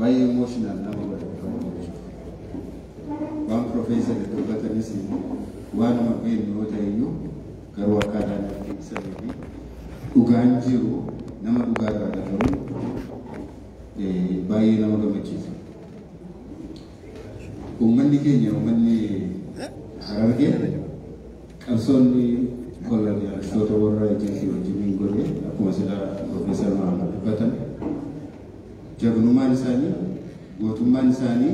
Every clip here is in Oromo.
baay'ee emotional nama godhatu. Waan profeesarri dubbatanis waanuma beeknu yoo ta'e iyyuu garuu akkaataan itti ibsanii fi dhugaan jiru nama dhugaa irraa dhagahuun baay'ee nama gammachiisa. Uummanni keenya uummanni Harargee qabsoonni koloniyaalistoota warra ejensi wajjiniin godhe akkuma sila Profeesar Mahammad dubbatan jabnummaan isaanii gootummaan isaanii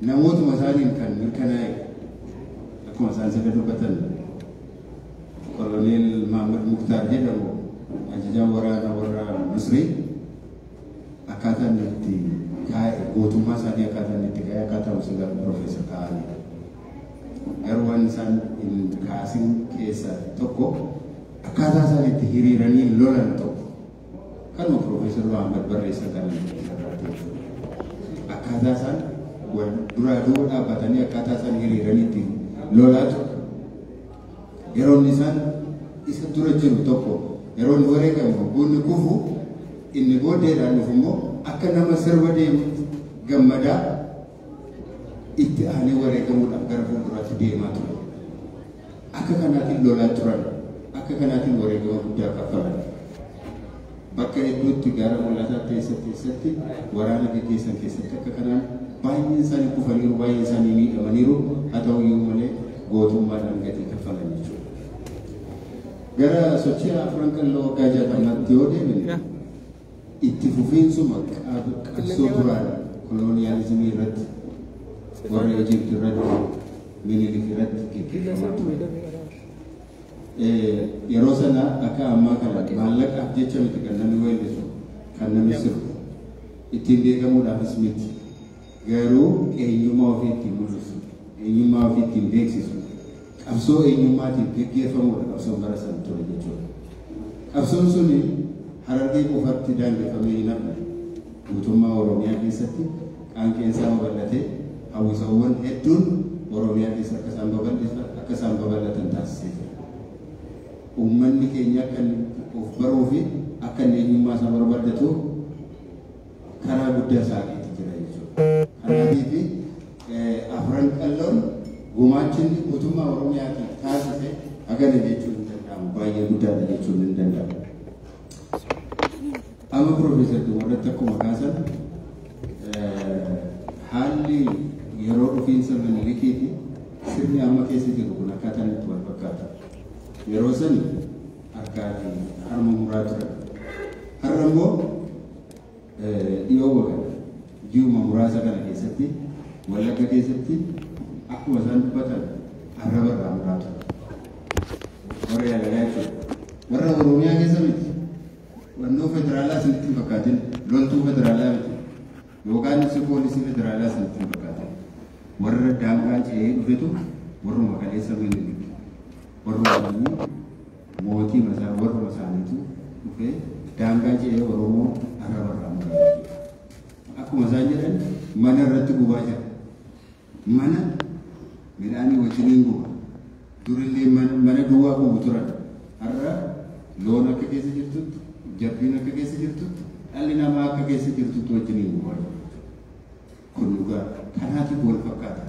namootuma isaaniin kan mirkanaa'e akkuma isaan sila dubbatan koloneel Mahammad Muktaar jedhamu ajajaan waraana warra Misrii akkaataan itti kaa'e gootummaa isaanii akkaataan itti kaa'e akkaataan sila Profeesar kaa'anii garuu waan isaan hin kaasin keessa tokko akkaataa isaan itti hiriiranii lolan tokko kanuma Profeesar Mahammad barreessa kanan irratti akkaataa isaan duraa du'uu dhaabbatanii akkaataa isaan hiriiranii itti lolaa ture yeroon isaan isa dura jiru tokko yeroon wareegamu bunni kufu inni booddeedhaan dhufu immoo akka nama sirba deemutti gammadaa itti aanee wareegamuudhaaf gara fuulduraatti deemaa ture. Akka kanaatiin lolaa turan, akka kanaatiin wareegama guddaa kaffalan. Bakka hedduutti gaara mul'ataa keessatti waraana gaggeessan keessatti akka kanaan baay'een isaanii kufaniiru, baay'een isaanii miidhamaniiru, haa ta'u iyyuu malee gootummaadhaan gatii kaffalan jechuudha. Gara sochii afran qalloo waggaa 60tti yoo deemne itti fufiinsuma qabsoo duraadha koloniyaalizimii irratti warra Egypt irratti Minilik irratti yeroo sana akka ammaa kana maallaqaaf jecha miti kan namni weellisu kan namni sirbu ittiin beekamuudhaafis miti garuu eenyummaa ofii ittiin mul'isu eenyummaa ofii ittiin beeksisu qabsoo eenyummaatiin gaggeeffamuudha qabsoon bara sana ture jechuudha. Qabsoon suni Harargee qofatti daangeffamee hin hafne guutummaa Oromiyaa keessatti qaanqeensaa babal'atee hawwisawwan hedduun Oromiyaa keessa akka isaan babal'atan taasisee jira. Uummanni keenya akka of baruu fi akka eenyummaa isaa barbaadatuuf karaa guddaa saaqiitti jira jechuudha. Kanaatiif afran qalloon gumaachinni mootummaa Oromiyaatiin taasise hagana jechuun hin danda'amu baay'ee guddaadha jechuun hin danda'amu. Amma Profeesar Dumarratti akkuma kaasan haalli yeroo dhufiinsa Minilikiiti sirni amma keessa jiru kun akkaataan itti wal fakkaata. Yeroo sani harkaatiin harma muraa ture. Har'a immoo dhiyoo wagana ji'uma muraasa kana keessatti Wallagga keessatti akkuma isaan dubbatan arraba irraa muraa ture. Warra yaalagaa jechuudha. Warra Oromiyaa keessa miti. Wannoo federaalaa isinitti hin fakkaatin loltuu federaalaa miti. Yookaan ibsi poolisii federaalaa isinitti hin fakkaatin. Warra daangaan ce'ee dhufetu warruma kaleessa Minilik. Warra mootii masaa warra isaaniitu dhufee daangaa ce'ee Oromoo arraba irraa muraa. Akkuma isaan jedhan mana irratti gubaa jira. Mana midhaanii wajjiniin guba. Durillee mana duwwaa gubu turan. Har'a loon akka keessa jirtutti, jabbiin akka keessa jirtutti, dhalli namaa akka keessa jirtutti wajjiniin gubaa jira. Kun dhugaa kanaatiif wal fakkaata.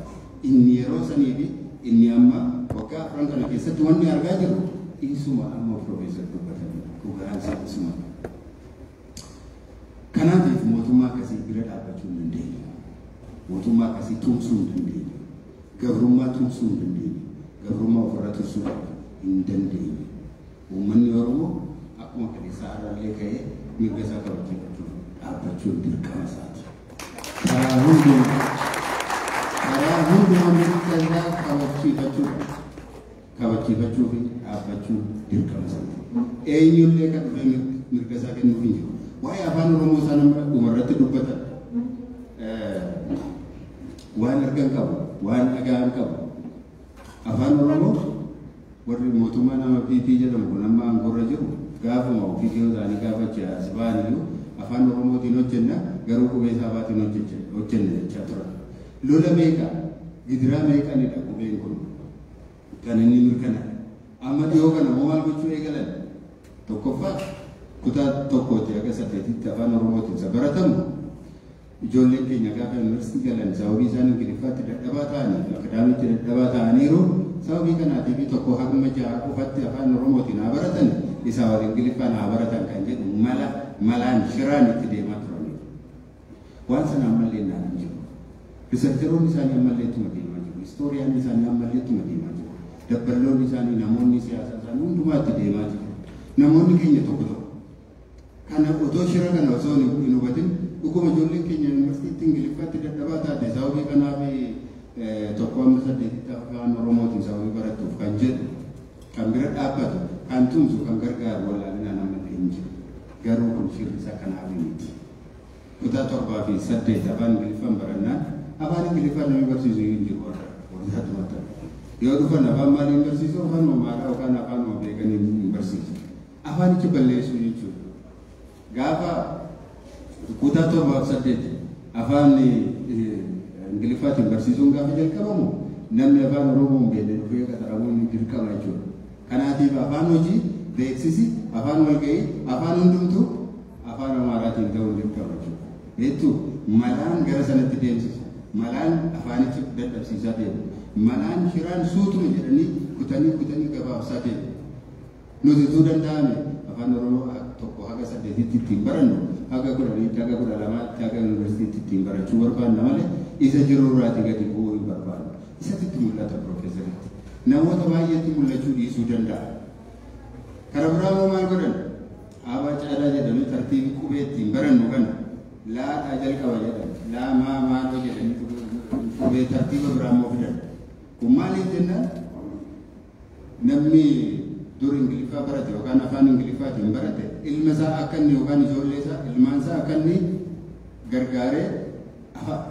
Inni yeroo sanii fi inni amma waggaa afran kana keessatti wanni argaa jiru isuma amma Profeesar dubbatan dhugaan isaa isuma. Kanaatiif mootummaa akkasii bira dhaabbachuu hin dandeenye. Mootummaa akkasii tumsuu hin dandeenye. Gabrummaa tumsuu hin dandeenye. Gabrummaa ofirra tursuu hin dandeenye. Uummanni Oromoo akkuma kaleessaa irraallee ka'ee mirga isaa kabachiifachuuf dhaabbachuun dirqama isaati. Karaa hundumaa mirga isaa kabachiifachuu fi dhaabbachuun dirqama isaati. Eenyullee kan dhufee mirga isaa kennuuf hin jiru. Waa'ee afaan Oromoo isaa nama dhumarratti dubbatan waan argan qabu, waan dhagaan qabu. Afaan Oromoo warri mootummaa nama PP jedhamu kun amma aangorra jiru gaafuma ofii isaanii gaafachaa as ba'aniyyuu afaan Oromootiin hojjenna garuu qubee saafaatiin hojjenna jechaa turan. Lola meeqa gidiraa meeqanidha qubeen kun kan inni mirkanaa'e. Amma dhiyoo kana moo maal gochuu eegalan? Tokkoffaa kutaa tokkooti akka 8tti afaan Oromootiin isa baratamu ijoolleen keenya gaafa yuunivarsiitii galan sababii isaan ingiliffaatti dadhabaa ta'anii akaadaamiitti dadhabaa ta'aniiru sababii kanaatiif tokko haguma ja'a qofatti afaan oromootiin haa baratan isaa wal ingiliffaan haa baratan kan jedhu malaan shiraan itti deemaa turani. Waan sana ammallee naan hin jiru. Riisarcheroonni isaanii ammallee ittuma deemaa jiru. Istooriyaan isaanii ammallee ittuma deemaa jiru. Dabballoonni isaanii namoonni siyaasaa isaanii hundumaa itti deemaa jiru. Namoonni keenya tokko tokko. Kana otoo shira kana osoo hin hubatin dhuguma ijoolleen keenya yuunivarsiitii ingiliffaatti dadhabaa taate sababii kanaaf tokko amma saddeetitti afaan oromootiin sababii barattuuf kan jedhu kan bira dhaabbatu kan tumsu kan gargaaru walaalinaan ammallee hin jiru. Garuu kun shirri isa kanaaf miti. Kutaa 7 fi 8 afaan ingiliffaan barannaan afaan ingiliffaan namni barsiisu hin jiru warra tumata. Yoo dhufan afaan maaliin barsiisu afaan mamaaraa yookaan afaan beekanii hin barsiisu. Afaanichi balleessuu jechuudha. Gaafa kutaa 7 fi 8 afaan ingiliffaatiin barsiisuun gaafa jalqabamu namni afaan oromoon beekne dhufee qaxaramuun dirqama jechuudha. Kanaatiif afaan hojii beeksisi afaan walgahii afaan hundumtuu afaan amaaraatiin ta'uun dirqama jechuudha. Beektuu malaan gara sanatti deemsisa. Malaan afaanichi dadhabsiisaa deemu. Malaan shiraan suutuma jedhanii kutanii gabaabsaa deemu. Nuti tuu danda'ame afaan oromoo tokko haga 8tti ittiin barannu haga 10 haga 12tti haga yuunivarsiitiitti ittiin barachuu barbaanna malee isa jiruurraati gadi bu'uu hin barbaannu. Isatti mul'ata Piroofeesaritti. Namoota baay'eetti mul'achuu dhiisuu danda'a. Kara biraa maal godhan? Aabaa caalaa jedhamee tartiibii qubee ittiin barannu kana laadhaa jalqaba jedhan laa maaloo jedhanii qubee tartiiba biraa immoo fidan. Kun maaliif jennaan namni dur ingiliffaa barate yookaan afaan ingiliffaatiin barate ilma isaa akka inni yookaan ijoollee isaa ilmaan isaa akka inni gargaaree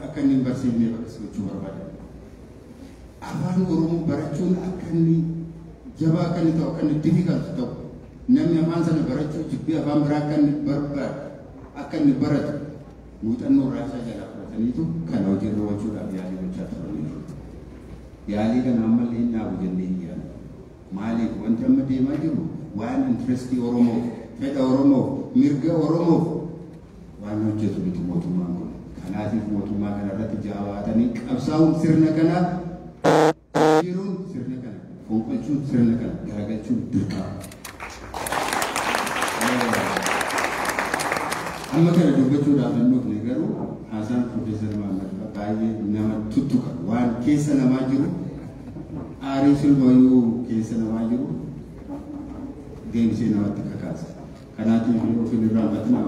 akka inni hin barsiifne gochuu barbaada. Afaan oromoo barachuun akka inni jabaa akka inni ta'u akka inni difficult ta'u namni afaan sana barachuu jibbii afaan biraa akka inni barbaadu akka inni baratu muuxannoo raasaa jala fudhataniitu kana hojiirra oolchuudhaaf yaalii gochaa turaniiru. Yaalii kana ammallee hin dhaabu jennee hin yaadu. Maaliif wanti amma deemaa jiru waan intirestii oromoof fedha oromoof mirga oromoof waan hojjetu miti mootummaan kun. Kanaatiif mootummaa kana irratti jabaatanii qabsaa'uun sirna kanaa jiruun sirna kana fonqolchuun sirna kana garagalchuun dirqama. Amma kana dubbachuudhaaf hin dhufne garuu haasaan Piroofeesar Mahammad baay'ee nama tuttuqa waan keessa namaa jiru aarii silmayyuu keessa namaa jiru deebisee namatti kakaasa. Kanaatiif ofin irraanfatinaa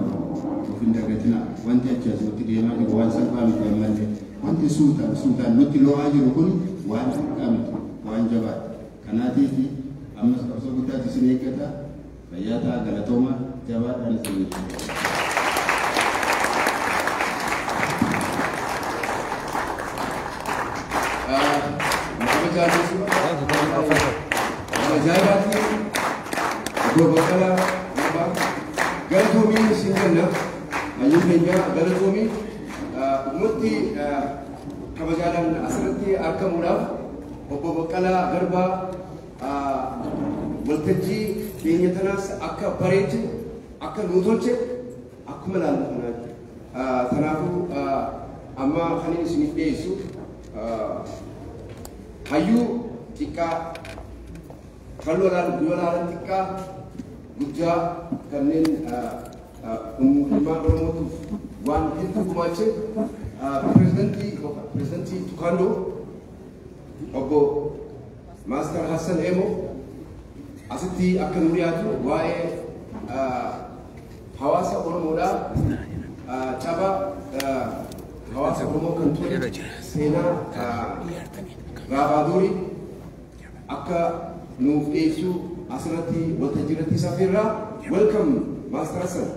ofin dagatinaa wanti achi asitti deemaa jiru waan salphaa miti ammallee wanti suutaan nutti lo'aa jiru kun waan salphaa miti waan jabaadha. Kanaatiif ammas qabsoo guddaatti isin eeggata fayyaa ta'aa galatoomaa jabaadhaan isin eeggata. Ajaa'ibatti Bobbakala galatoomii siin kenna hayyuu keenya galatoomii nutti kabajaadhaan asirratti argamuudhaaf obbo Baqqalaa Garbaa waltajjii keenya tanaas akka bareeche akka nu tolche akkuma ilaallu kanaati. Kanaafuu amma kan inni isiniif dhiyeessu hayyuu xiqqaa kan lolaalan xiqqaa guddaa kanneen umummaa oromootuuf waan hedduu gumaache pirezidantii Tukaandoo obbo Maaster Hassan Emo asitti akka nu dhiyaatu waa'ee hawaasa oromoodhaa caba hawaasa oromoo kan ture seenaa Raabaadurii akka nuuf dhiyeessu asirratti waltajjiirratti safeerraa welcome Maaster Hassan.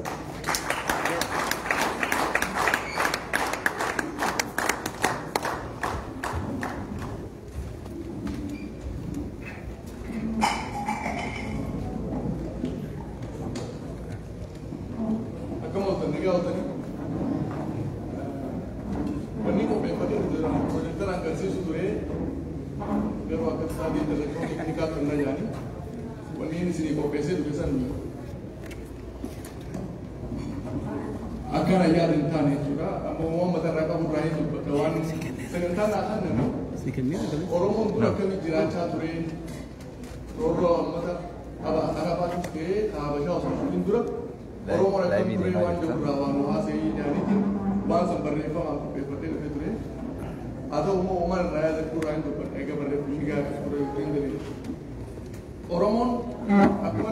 Akana yaadin taane jechuudha ammoo mata irraa qabu irraa hin dubbata waan sagantaan akan nama Oromoon dura akkamii jiraachaa ture roorroo ammata arabaatis ta'ee habashaa osoo hin dura Oromoon akkam ture waan jirurraa waan haasa'ee yaanitiin waan san barreeffamaan qopheeffadhee dhufee ture haa ta'u immoo uumaan irraa yaadachuu irraa hin dubbadha eega barreeffamni gaarii ture hin galee Oromoon akkuma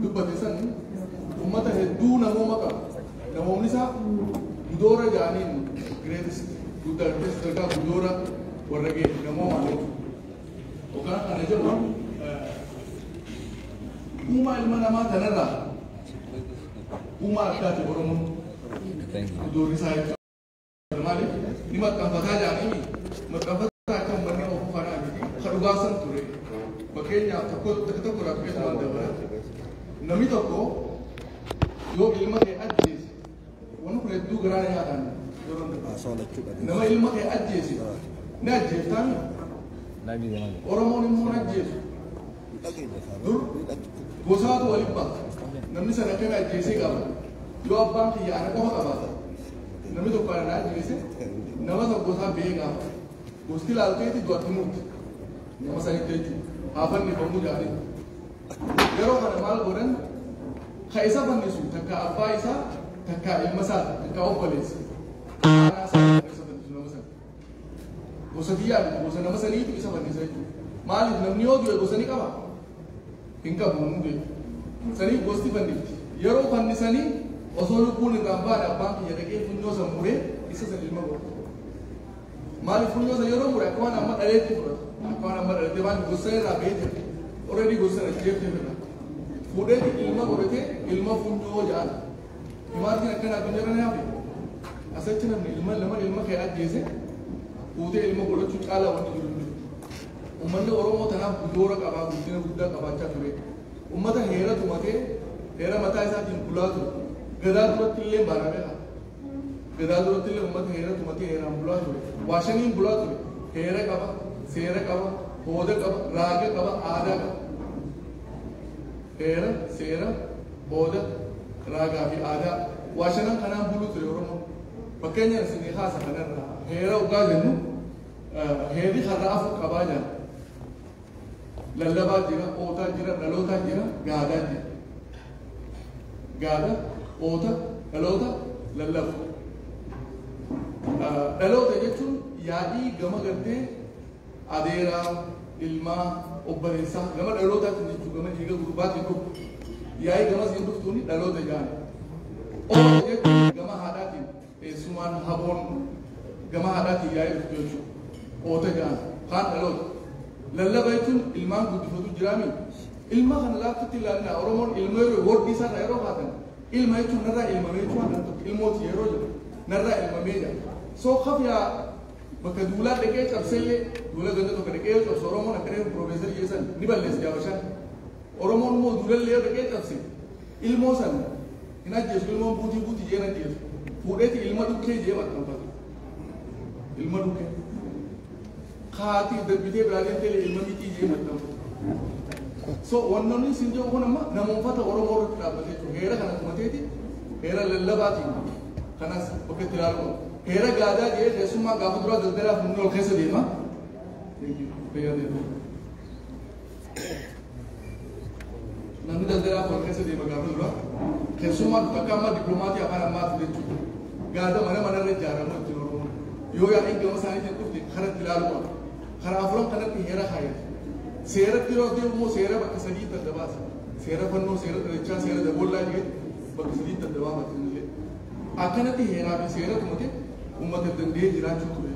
dubbate san ummata hedduu namooma qaba namoomni isaa gudoora jaaniin greatest guddaattis dargaa gudoora warra ga'e namooma yookaan kana jedhu uumaa ilma namaa kanarraa uumaa addaati Oromoon gudoorri isaa jechuudha maaliif ni maxxanfataa jaanii maxxanfataa akka uummanni of uffannaa miti kan dhugaasan ture fakkeenyaaf tokko rakkoo waan dabala namni tokko yoo ilma kee ajjeese waan kun hedduu garaa nyaatan nama ilma kee ajjeese ni ajjeeftaan Oromoon immoo ajjeesu dur gosaatu waliin baata namni sana akkana ajjeesee qaba yoo abbaan kiyya ana qofa qabaata namni tokko ana ajjeese nama tokko gosaa bee qaba gosti laalteeti du'atti murti nama sanitti jechuudha haafanni bamuu jaanii yeroo kana maal godhan ka isa fannisu takka abbaa isaa takka ilma isaa takka obboleessa karaa isaa isa fannisu nama sana gosa biyyaa gosa nama saniitu isa fannisa jechuudha maaliif namni yoo du'e gosa ni qaba hin qabu nu du'e sanii gosti fannifti yeroo fannisanii osoo lubbuun irraan baane abbaan kiyya dhaqee funyoo san muree isa san ilma godha maaliif funyoo san yeroo mure akka waan amma dhaleetti fudhatu akka waan amma dhaleetti waan gosa irraa beekte already gosa irra jeefte irra fuudhee ilma godhate ilma funyoo ja'an himaatiin akkana akka jiran yaafe asachi namni ilma kee ajjeese fuudhee ilma godhachuu caalaa wanti jiru ummanni Oromoo tanaaf gudoora qabaa guddina guddaa qabaachaa ture ummata heera tumatee heera mataa isaatiin bulaa ture gadaa duratti illee baarameera gadaa duratti illee ummata heera tumatee heeraan bulaa ture waashaniin bulaa ture heera qaba seera qaba hooda qaba raaga qaba aadaa qaba heera seera hooda raagaa fi aadaa waashanan kanaan buluu ture Oromoo fakkeenyaaf isin haasa kanarraa heera ugaa jennu heerri har'a afur qabaa jira lallabaa jira ootaa jira dhalootaa jira gaadaa jira gaada oota dhaloota lallaba dhaloota jechuun yaadii gama gartee adeeraa ilmaa obboleessaa gama dhalootaatti jechuun gama dhiiga gurbaatiin dhufu yaa'ii gama siin dhuftuuni dhaloota jaan oota jechuun gama haadhaatiin teessumaan haboon gama haadhaatiin yaa'ii dhuftu jechuudha oota jaan kaan dhaloota lallaba jechuun ilmaan guddifatu jiraami ilma kana laaftutti ilaalina Oromoon ilma yeroo wordii isaarraa yeroo baatan ilma jechuun narraa ilmamee jechuun kan tokko ilmooti yeroo jedhu narraa ilmamee jira soo kafiyaa bakka duulaa dhaqee cabsellee duula ganda tokko dhaqee yoo cabse Oromoon akka dheeru Piroofeesar Yeesan ni balleessi jaabashaan Oromoon immoo duulallee dhaqee cabse ilmoo san hin ajjeesu ilmoon buutii jeen ajjeesu fuudheeti ilma dhukkee jee maxxanfatu ilma dhukkee kaati darbitee biraaleen teelee ilma mitii jee maxxanfatu so wannoonni isin jiru kun amma namoota Oromoo irratti dhaabbate jechuudha heera kana tumateeti heera lallabaatiin kanas bakka itti ilaalu heera gaadaa jee keessummaa gaafa duraa daldalaaf humni ol keessa deema namni daldalaaf ol keessa deema gaafa duraa keessummaa bakka amma dippiloomatii afaan ammaati jechuudha gaada manarra ijaaramu ittiin Oromoo yoo yaa'in gama isaaniitiin dhufte karatti ilaalu qaba karaa afuran kanatti heera kaayate seeratti yeroo deemu seera bakka sadii adda baasa seera fannoo seera dhalachaa seera daboollaa jedhe bakka sadii adda baafatan illee akkanatti heeraa fi seera tumate uummata danda'ee jiraachuu ture